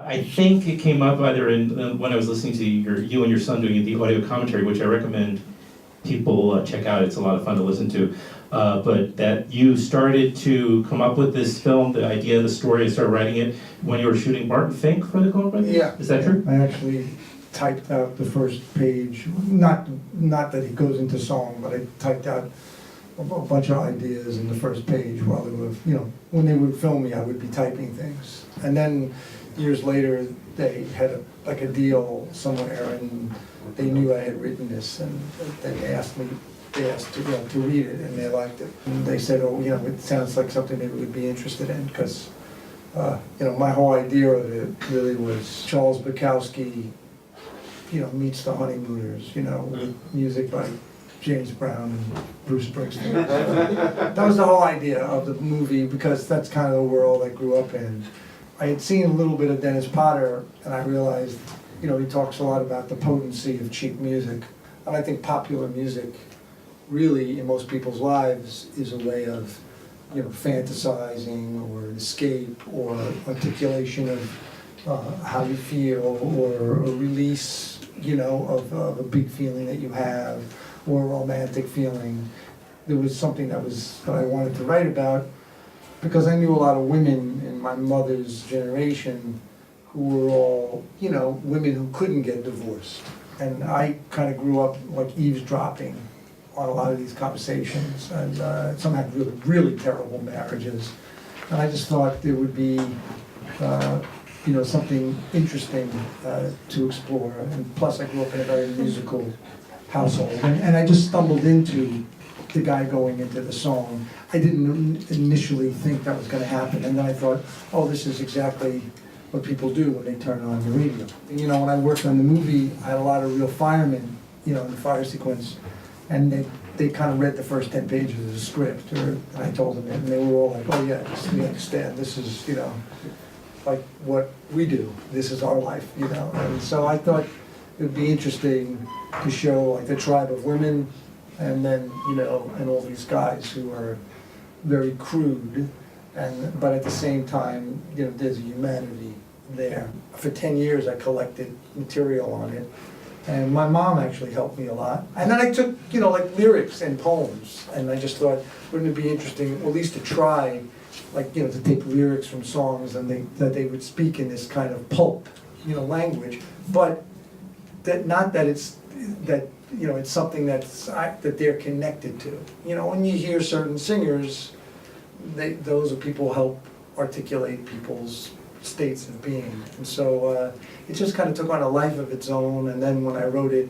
I think it came up either when I was listening to you and your son doing the audio commentary, which I recommend people check out. It's a lot of fun to listen to. But that you started to come up with this film, the idea of the story, and started writing it when you were shooting Barton Fink for the Coen Brothers? Yeah. Is that true? I actually typed out the first page, not that it goes into song, but I typed out a bunch of ideas in the first page while they were, when they would film me, I would be typing things. And then years later, they had a deal somewhere, and they knew I had written this, and they asked to read it, and they liked it. And they said, oh, it sounds like something they would be interested in, because, my whole idea of it really was Charles Bukowski, meets the Honeymooners, with music by James Brown and Bruce Springsteen. That was the whole idea of the movie, because that's kind of the world I grew up in. I had seen a little bit of Dennis Potter, and I realized, he talks a lot about the potency of cheap music. And I think popular music, really, in most people's lives, is a way of, fantasizing or escape or articulation of how you feel, or a release, of a big feeling that you have, or a romantic feeling. There was something that I wanted to write about, because I knew a lot of women in my mother's generation who were all, women who couldn't get divorced. And I kind of grew up like eavesdropping on a lot of these conversations, and some had really, really terrible marriages. And I just thought there would be, something interesting to explore. And plus, I grew up in a very musical household, and I just stumbled into the guy going into the song. I didn't initially think that was going to happen, and then I thought, oh, this is exactly what people do when they turn on the radio. And, when I worked on the movie, I had a lot of real firemen, in the fire sequence, and they kind of read the first 10 pages of the script, and I told them it, and they were all like, oh yeah, we understand, this is, like what we do, this is our life, And so I thought it would be interesting to show like the tribe of women, and then, and all these guys who are very crude, but at the same time, there's a humanity there. For 10 years I collected material on it, and my mom actually helped me a lot. And then I took, like lyrics and poems, and I just thought, wouldn't it be interesting, at least to try, like, to take lyrics from songs and that they would speak in this kind of pulp, language, but it's something that they're connected to. When you hear certain singers, those are people who help articulate people's states of being. And so it just kind of took on a life of its own, and then when I wrote it,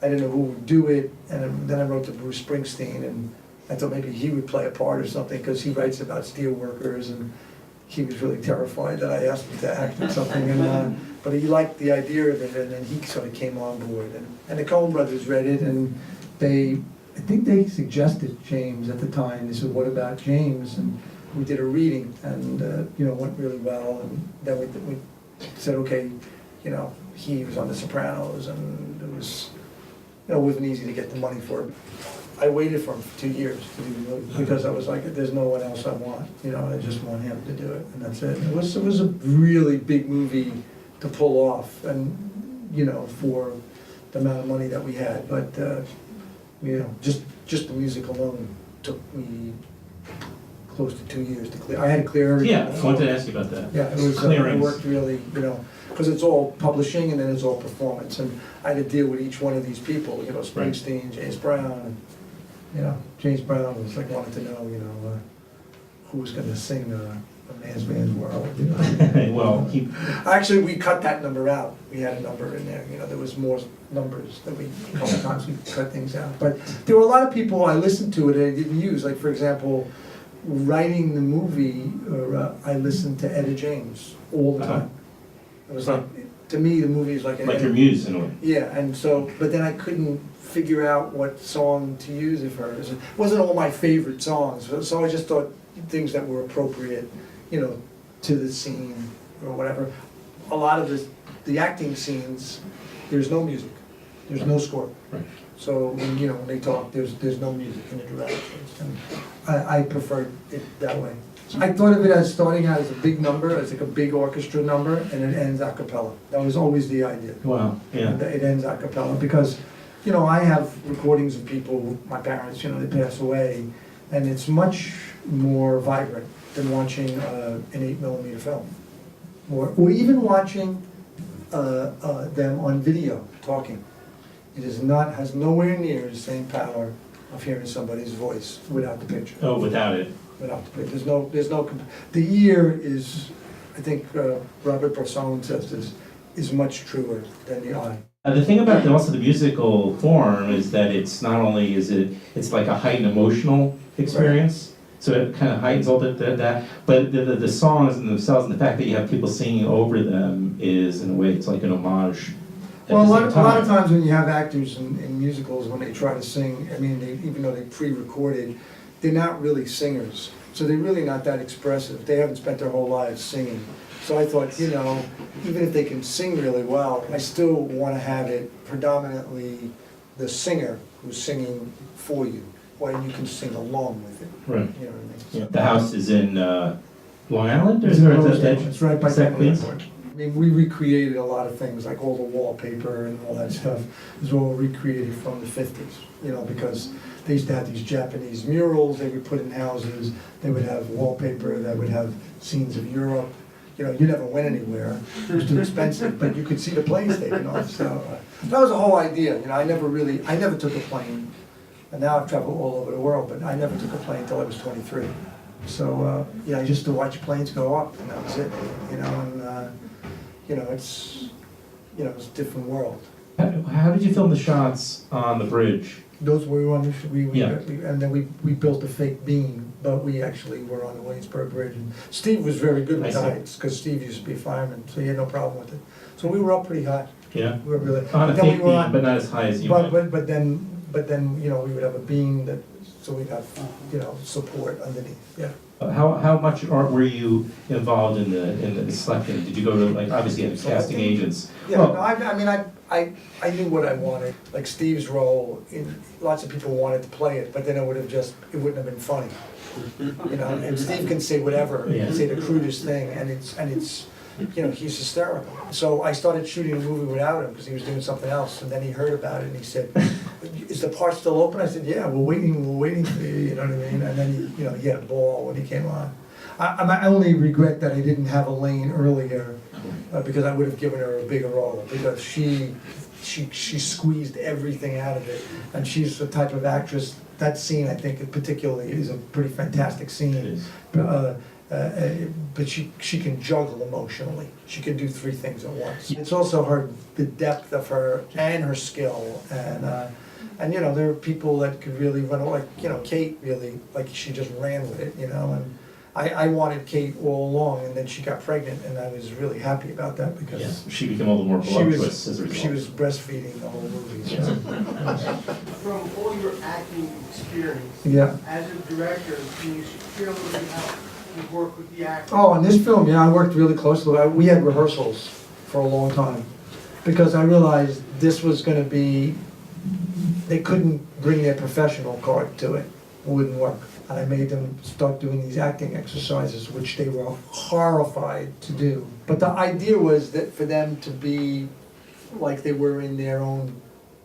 I didn't know who would do it, and then I wrote to Bruce Springsteen, and I thought maybe he would play a part or something, because he writes about steel workers, and he was really terrified that I asked him to act in something, but he liked the idea of it, and then he sort of came on board. And the Coen Brothers read it, and I think they suggested James at the time. They said, what about James? And we did a reading, and went really well, and then we said, okay, he was on The Sopranos, and it was, it wasn't easy to get the money for it. I waited for him for 2 years to do the movie, because I was like, there's no one else I want, I just want him to do it, and that's it. It was a really big movie to pull off, and for the amount of money that we had, but just the music alone took me close to 2 years to clear. I had to clear everything. Yeah, I wanted to ask you about that. Yeah, it was. It worked really, because it's all publishing and then it's all performance, and I had to deal with each one of these people. Springsteen, James Brown, and James Brown was like wanted to know, who was going to sing A Man's World. Well, actually, we cut that number out. We had a number in there. There was more numbers that a couple times we cut things out. But there were a lot of people I listened to it and I didn't use. Like, for example, writing the movie, I listened to Etta James all the time. It was like, to me, the movie is like your muse in a way. Yeah, and so, but then I couldn't figure out what song to use of hers. It wasn't all my favorite songs, so I just thought things that were appropriate, to the scene or whatever. A lot of the acting scenes, there's no music. There's no score. Right. So when, when they talk, there's no music in the directions. And I preferred it that way. I thought of it as starting out as a big number, as like a big orchestra number, and it ends a cappella. That was always the idea. Wow, yeah. It ends a cappella because, I have recordings of people, my parents, they pass away, and it's much more vibrant than watching an 8mm film. Or even watching them on video talking. It has nowhere near the same power of hearing somebody's voice without the picture. Oh, without it. Without the picture. The ear is, I think Robert Bresson says this, is much truer than the eye. The thing about also the musical form is that it's not only it's like a heightened emotional experience, so it kind of heightens all that, but the songs in themselves and the fact that you have people singing over them is, in a way, it's like an homage. Well, a lot of times when you have actors in musicals, when they try to sing, even though they pre-recorded, they're not really singers, so they're really not that expressive. They haven't spent their whole lives singing. So I thought, even if they can sing really well, I still want to have it predominantly the singer who's singing for you, or you can sing along with it. Right. You know what I mean? Yeah. The house is in Long Island? It's right by the Queens? airport. We recreated a lot of things, like all the wallpaper and all that stuff. It was all recreated from the 50s, because they used to have these Japanese murals they would put in houses. They would have wallpaper that would have scenes of Europe. You never went anywhere. It was too expensive, but you could see the planes taking off. So that was the whole idea. I never took a plane. And now I've traveled all over the world, but I never took a plane until I was 23. So I used to watch planes go up, and that was it. It's a different world. How did you film the shots on the bridge? Those we were on, Yeah. and then we built a fake beam, but we actually were on the Williamsburg Bridge. And Steve was very good with I see. heights, because Steve used to be a fireman, so he had no problem with it. So we were up pretty high. Yeah. We were really. On a but then fake we were beam, on- but not as high as you But might. but then we would have a beam so we'd have support underneath. Yeah. How much art were you involved in the selecting? Did you go to, obviously you had casting agents? Yeah, Well, no, I knew what I wanted. Like Steve's role, lots of people wanted to play it, but then it wouldn't have been funny. And Steve can say whatever, he can say the crudest thing, and it's he's hysterical. So I started shooting a movie without him because he was doing something else, and then he heard about it and he said, "Is the part still open?" I said, "Yeah, we're waiting for you." You know what I mean? And then he had a ball when he came on. I only regret that I didn't have Elaine earlier, because I would have given her a bigger role, because she squeezed everything out of it, and she's the type of actress. That scene, I think, particularly, is a pretty fantastic scene. It is. But she can juggle emotionally. She can do three things at once. It's also the depth of her and her skill, and there are people that could really run, like Kate really, like she just ran with it, and I wanted Kate all along, and then she got pregnant, and I was really happy about that because Yes, she became a little more voluptuous as a result. she was breastfeeding the whole movie. So. From all your acting experience, Yeah. as a director, can you share a little bit how you work with the actors? Oh, in this film, I worked really closely. We had rehearsals for a long time because I realized this was going to be, they couldn't bring their professional card to it. It wouldn't work. And I made them start doing these acting exercises, which they were horrified to do. But the idea was that for them to be like they were in their own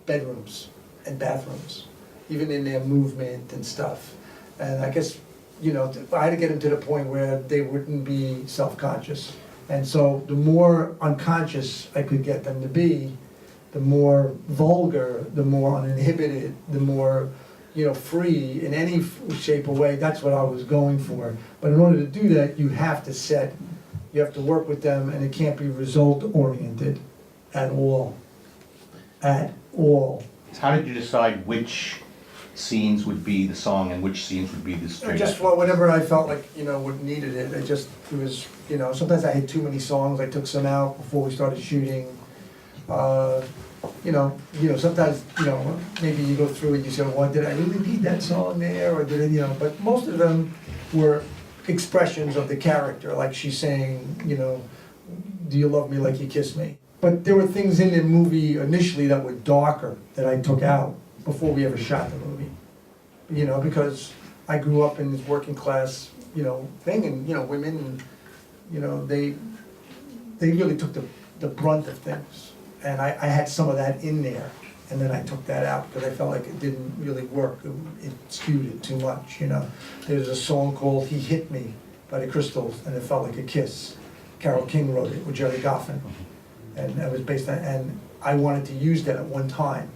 bedrooms and bathrooms, even in their movement and stuff. And I guess, I had to get them to the point where they wouldn't be self-conscious. And so the more unconscious I could get them to be, the more vulgar, the more uninhibited, the more free in any shape or way. That's what I was going for. But in order to do that, you have to work with them, and it can't be result-oriented at all. At all. How did you decide which scenes would be the song and which scenes would be the straight Just acting? whatever I felt like, what needed it. It was, sometimes I had too many songs. I took some out before we started shooting. Sometimes, maybe you go through and you say, well, did I really need that song there? Or did it, but most of them were expressions of the character. Like she's saying, do you love me like you kissed me? But there were things in the movie initially that were darker that I took out before we ever shot the movie. You know, because I grew up in this working class, you know, thing, and, you know, women, you know, they really took the brunt of things. And I had some of that in there, and then I took that out because I felt like it didn't really work. It skewed it too much, you know. There's a song called He Hit Me by the Crystals, and it felt like a kiss. Carole King wrote it with Jerry Goffin. And that was based on, and I wanted to use that at one time.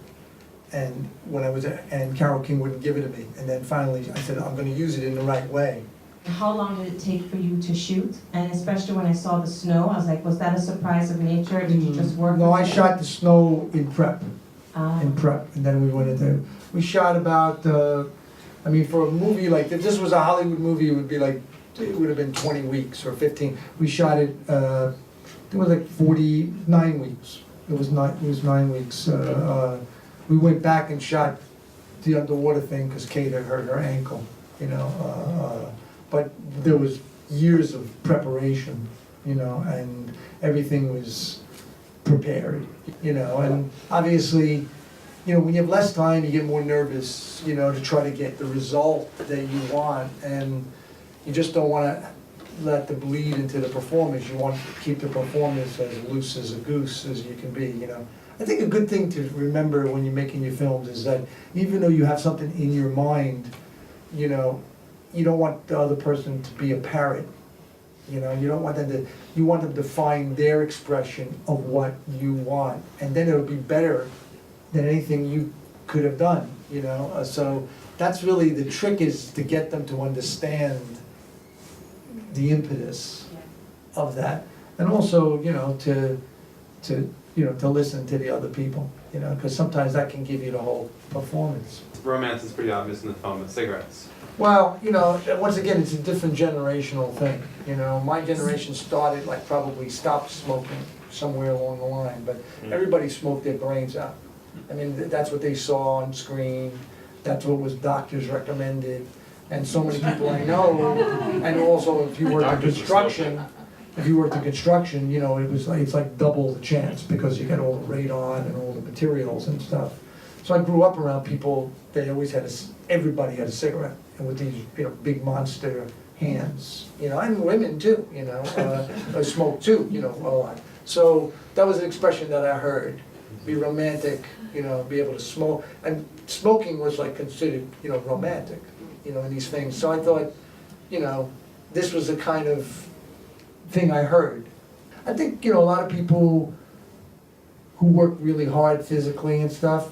And when I was, and Carole King wouldn't give it to me. And then finally I said, I'm gonna use it in the right way. How long did it take for you to shoot? And especially when I saw the snow, I was like, was that a surprise of nature, or did you just work? No, with I it? shot the snow in prep, Ah. and then we went into, we shot about, I mean, for a movie like, if this was a Hollywood movie, it would be like, it would have been 20 weeks or 15. We shot it, it was like 49 weeks. It was 9 weeks. We went back and shot the underwater thing because Kate had hurt her ankle, you know. But there was years of preparation, you know, and everything was prepared, you know. And obviously, you know, when you have less time, you get more nervous, you know, to try to get the result that you want, and you just don't want to let the bleed into the performance. You want to keep the performance as loose as a goose as you can be, you know. I think a good thing to remember when you're making your films is that even though you have something in your mind, you know, you don't want the other person to be a parrot. You know, you don't want them to, you want them to find their expression of what you want. And then it'll be better than anything you could have done, you know. So that's really the trick, is to get them to understand the impetus of that. And also, you know, to listen to the other people, you know, because sometimes that can give you the whole performance. Romance is pretty obvious in the film, but cigarettes. Well, you know, once again, it's a different generational thing, you know. My generation started, like, probably stopped smoking somewhere along the line, but everybody smoked their brains out. I mean, that's what they saw on screen, that's what was doctors recommended, and so many people I know, and also if you worked in construction, you know, it's like double the chance because you get all the radon and all the materials and stuff. So I grew up around people, they always had everybody had a cigarette, and with these, you know, big monster hands, you know, and women too, you know, smoke too, you know, a lot. So that was an expression that I heard, be romantic, you know, be able to smoke, and smoking was like considered, you know, romantic, you know, in these things. So I thought, you know, this was the kind of thing I heard. I think, you know, a lot of people who work really hard physically and stuff,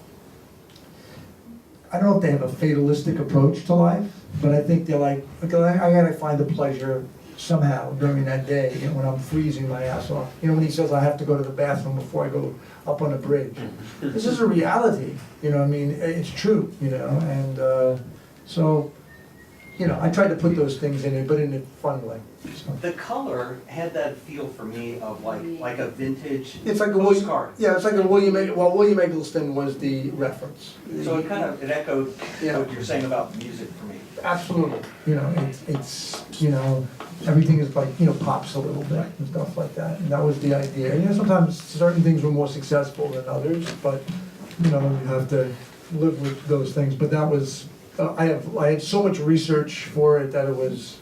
I don't know if they have a fatalistic approach to life, but I think they're like, okay, I gotta find the pleasure somehow during that day, you know, when I'm freezing my ass off. You know, when he says I have to go to the bathroom before I go up on a bridge. This is a reality, you know, I mean, it's true, you know, and so, you know, I tried to put those things in it, but in a fun way. So. The color had that feel for me of like a vintage It's like a postcard. Yeah, it's like a William Eggleston was the reference. So it echoed Yeah. what you're saying about music for me. Absolutely, you know, it's you know, everything is like, you know, pops a little bit and stuff like that, and that was the idea. You know, sometimes certain things were more successful than others, but, you know, you have to live with those things. But that was, I had so much research for it that it was,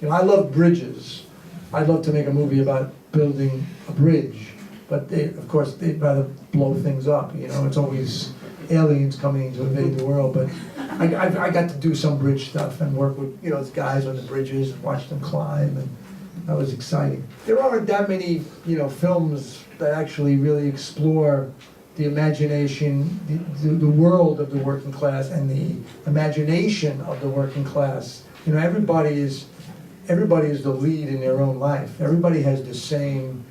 you know, I love bridges. I'd love to make a movie about building a bridge, but of course, they'd rather blow things up, you know, it's always aliens coming to invade the world, but I got to do some bridge stuff and work with, you know, guys on the bridges and watch them climb, and that was exciting. There aren't that many, you know, films that actually really explore the imagination, the world of the working class and the imagination of the working class. You know, everybody is the lead in their own life. Everybody has the same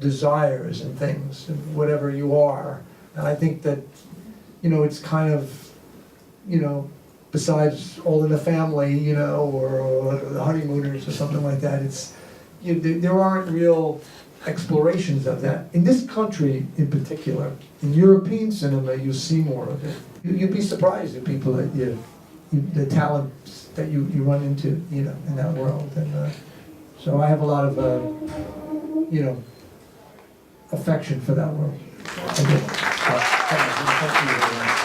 desires and things, whatever you are. And I think that, you know, it's kind of, you know, besides All in the Family, you know, or The Honeymooners or something like that, it's, there aren't real explorations of that. In this country in particular, in European cinema, you see more of it. You'd be surprised at people that the talents that you run into, you know, in that world. And so I have a lot of, you know, affection for that world. I do. Thank you very much.